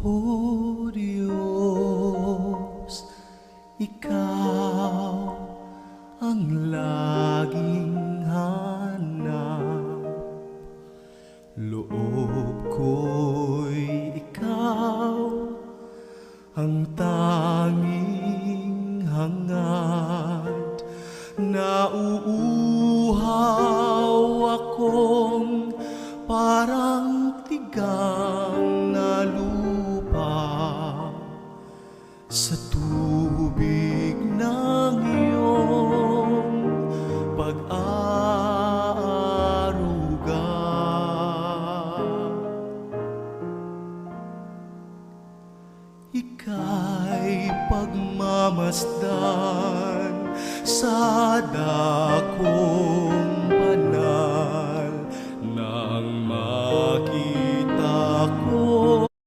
O Diyos, Ikaw ang laging hanap. Loob ko'y Ikaw ang tanging hangad. Nauuhaw akong parang tigang na lupa sa tubig ng iyong pag-aaruga. Ika'y pagmamasdan sa dakong